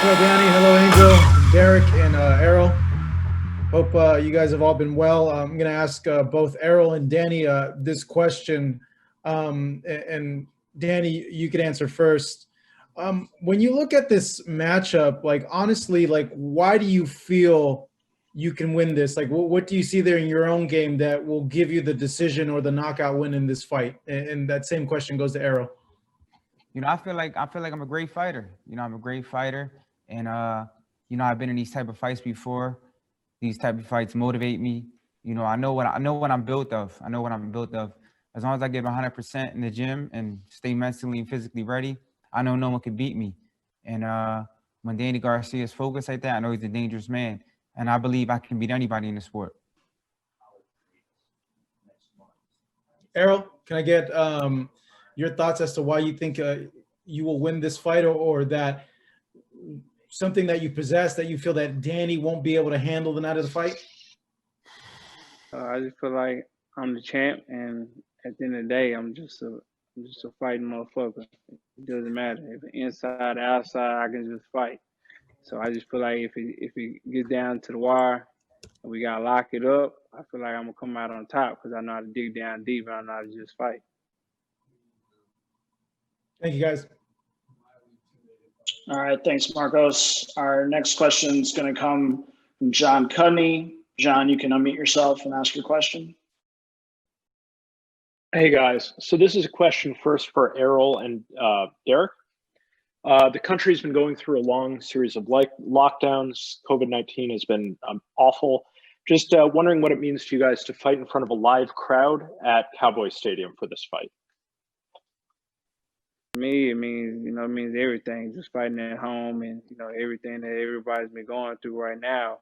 Hello, Danny. Hello, Angel, Derrick, and Errol. Hope you guys have all been well. I'm going to ask both Errol and Danny this question. And Danny, you could answer first. When you look at this matchup, like, honestly, like, why do you feel you can win this? Like, what do you see there in your own game that will give you the decision or the knockout win in this fight? And that same question goes to Errol. I feel like I'm a great fighter. I'm a great fighter, and I've been in these type of fights before. These type of fights motivate me. I know what I'm built of. I know what I'm built of. As long as I give 100% in the gym and stay mentally and physically ready, I know no one can beat me. And when Danny Garcia is focused like that, I know he's a dangerous man, and I believe I can beat anybody in the sport. Errol, can I get your thoughts as to why you think you will win this fight, or that something that you possess that you feel that Danny won't be able to handle the night of the fight? I just feel like I'm the champ, and at the end of the day, I'm just a fighting motherfucker. It doesn't matter if it's inside or outside. I can just fight. So I just feel like if it gets down to the wire and we gotta lock it up, I feel like I'm gonna come out on top because I know how to dig down deep and I know how to just fight. Thank you, guys. All right, thanks, Marcos. Our next question is going to come from John Cudney. John, you can unmute yourself and ask your question. Hey, guys. So this is a question first for Errol and Derrick. The country's been going through a long series of lockdowns. COVID-19 has been awful. Just wondering what it means to you guys to fight in front of a live crowd at Cowboy Stadium for this fight. For me, it means everything. Just fighting at home, and everything that everybody's been going through right now.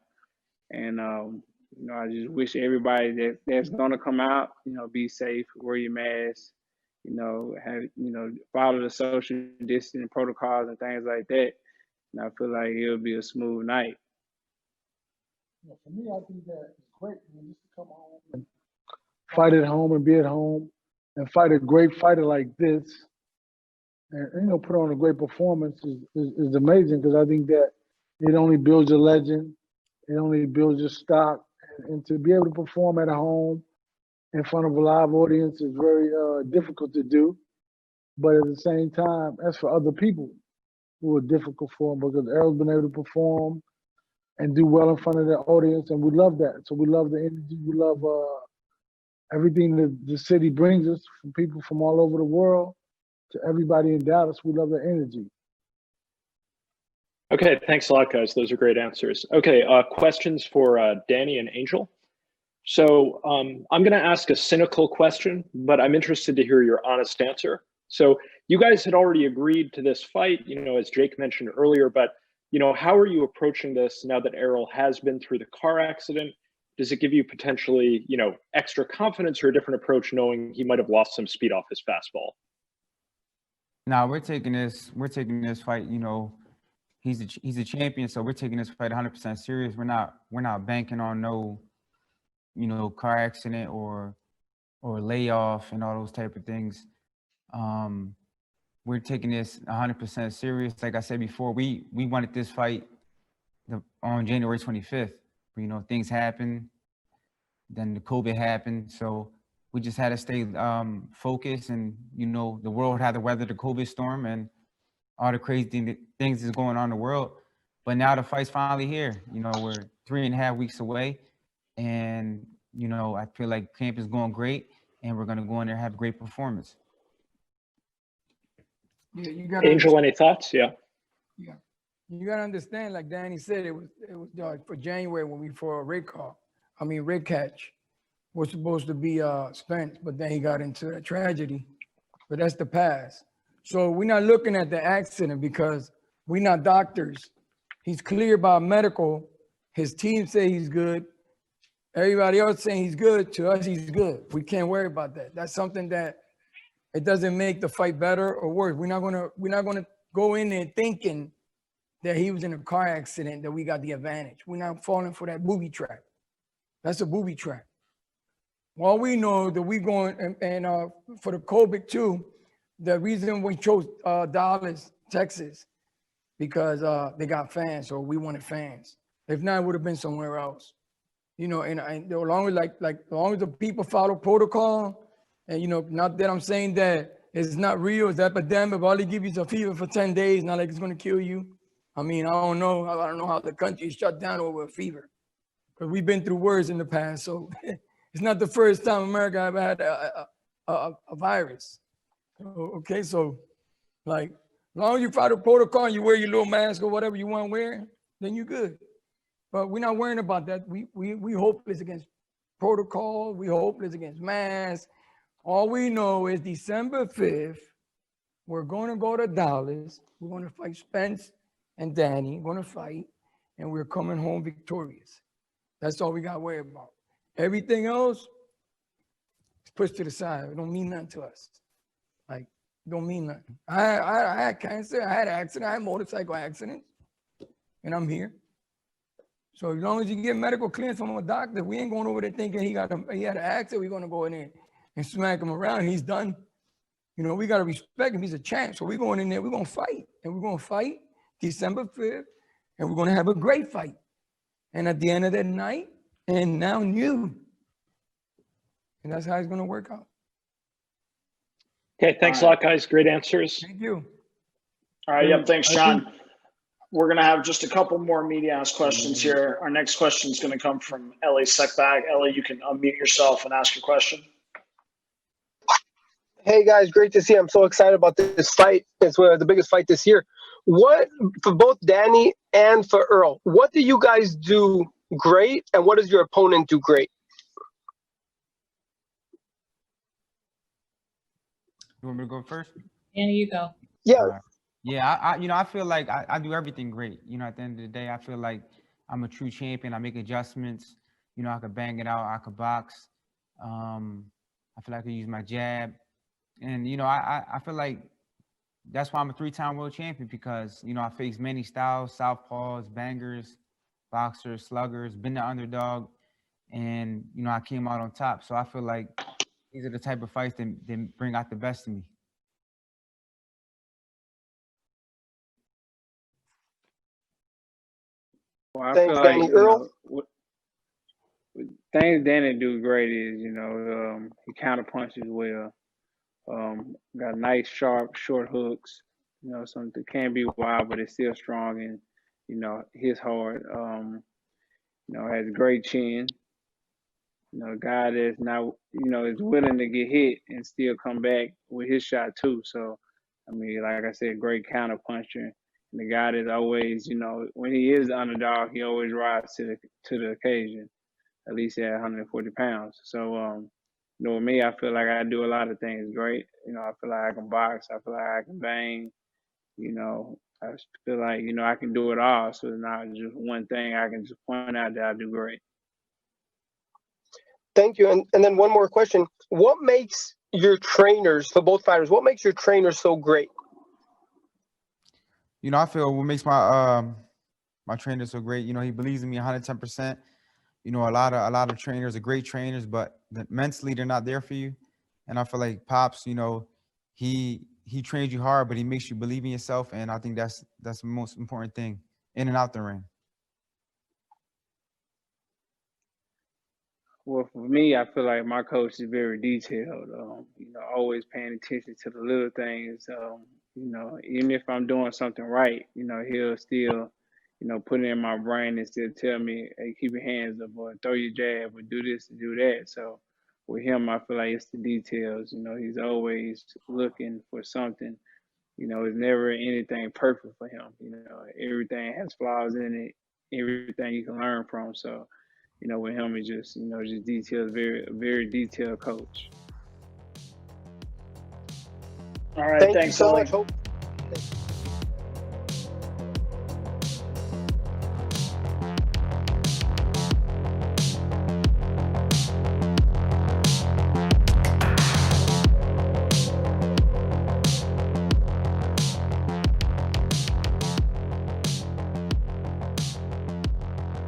And I just wish everybody that's gonna come out, be safe, wear your mask, follow the social distancing protocols and things like that. And I feel like it'll be a smooth night. For me, I think that it's great, just to come home and fight at home and be at home and fight a great fighter like this. And put on a great performance is amazing, because I think that it only builds your legend, it only builds your stock, and to be able to perform at home in front of a live audience is very difficult to do. But at the same time, that's for other people who are difficult for them, because Errol's been able to perform and do well in front of the audience, and we love that. So we love the energy, we love everything that the city brings us from people from all over the world. To everybody in Dallas, we love the energy. Okay, thanks a lot, guys. Those are great answers. Okay, questions for Danny and Angel. So I'm going to ask a cynical question, but I'm interested to hear your honest answer. So you guys had already agreed to this fight, as Jake mentioned earlier, but how are you approaching this now that Errol has been through the car accident? Does it give you potentially, extra confidence, or a different approach, knowing he might have lost some speed off his fastball? Now we're taking this fight. He's a champion, so we're taking this fight 100% serious. We're not banking on no, car accident or layoff and all those type of things. We're taking this 100% serious. Like I said before, we wanted this fight on January 25th. Things happened, then the COVID happened, so we just had to stay focused, and the world had to weather the COVID storm and all the crazy things that's going on in the world. But now the fight's finally here. We're 3.5 weeks away, and I feel like camp is going great, and we're gonna go in there and have a great performance. Yeah, you got Angel, any thoughts? Yeah. Yeah, you gotta understand. Like Danny said, it was for January when we for a red catch. Was supposed to be Spence, but then he got into a tragedy. But that's the past. So we're not looking at the accident because we're not doctors. He's clear about medical. His team say he's good. Everybody else saying he's good. To us, he's good. We can't worry about that. That's something that it doesn't make the fight better or worse. We're not gonna go in there thinking that he was in a car accident, that we got the advantage. We're not falling for that booby trap. That's a booby trap. All we know that we going and for the COVID too, the reason we chose Dallas, Texas, because they got fans, or we wanted fans. If not, it would have been somewhere else. You know, and as long as the people follow protocol, and not that I'm saying that it's not real, it's epidemic, but all they give you is a fever for 10 days, not like it's gonna kill you. I mean, I don't know how the country is shut down over a fever, because we've been through worse in the past. So it's not the first time America ever had a virus. Okay, so like, as long as you follow protocol and you wear your little mask or whatever you want to wear, then you're good. But we're not worrying about that. We hopeless against protocol. We hopeless against masks. All we know is December 5th, we're going to go to Dallas. We're going to fight Spence and Danny. We're going to fight, and we're coming home victorious. That's all we got to worry about. Everything else is pushed to the side. It don't mean nothing to us. Like, it don't mean nothing. I had cancer. I had an accident. I had a motorcycle accident, and I'm here. So as long as you get medical clearance from a doctor, we ain't going over there thinking he had an accident. We're going to go in there and smack him around. He's done. We got to respect him. He's a champ. So we're going in there. We're going to fight. And we're going to fight December 5th. And we're going to have a great fight. And at the end of that night, and now new. And that's how it's going to work out. Okay, thanks a lot, guys. Great answers. Thank you. All right, yep, thanks, John. We're going to have just a couple more media-asked questions here. Our next question is going to come from Ellie Seckbag. Ellie, you can unmute yourself and ask your question. Hey, guys, great to see you. I'm so excited about this fight. It's the biggest fight this year. What, for both Danny and for Errol, what do you guys do great, and what does your opponent do great? You want me to go first? Danny, you go. Yeah. Yeah, I feel like I do everything great. At the end of the day, I feel like I'm a true champion. I make adjustments. I could bang it out. I could box. I feel like I could use my jab. And, I feel like that's why I'm a 3-time world champion, because, I face many styles, southpaws, bangers, boxers, sluggers, been the underdog. And, I came out on top. So I feel like these are the type of fights that bring out the best in me. Well, I Thanks, feel Danny. like, Earl? things Danny do great is, he counter punches well. Got nice, sharp, short hooks. Something that can be wild, but it's still strong and, hits hard. Has a great chin. A guy that's not, is willing to get hit and still come back with his shot too. So, I mean, like I said, great counter puncher. And the guy that's always, when he is the underdog, he always rises to the occasion, at least at 140 pounds. So, with me, I feel like I do a lot of things great. I feel like I can box. I feel like I can bang. I feel like, I can do it all. So it's not just one thing I can just point out that I do great. Thank you. And then one more question. What makes your trainers, for both fighters, what makes your trainers so great? I feel what makes my my trainer so great, he believes in me 110%. A lot of trainers are great trainers, but mentally they're not there for you. And I feel like Pops, he trains you hard, but he makes you believe in yourself. And I think that's the most important thing in and out the ring. Well, for me, I feel like my coach is very detailed. Always paying attention to the little things. Even if I'm doing something right, he'll still, put it in my brain and still tell me, hey, keep your hands up, or throw your jab, or do this and do that. So with him, I feel like it's the details. He's always looking for something. It's never anything perfect for him. Everything has flaws in it, everything you can learn from. So, with him, it's just, just detailed, very detailed coach. All right, Thank thanks, you so Ellie. much. Hope.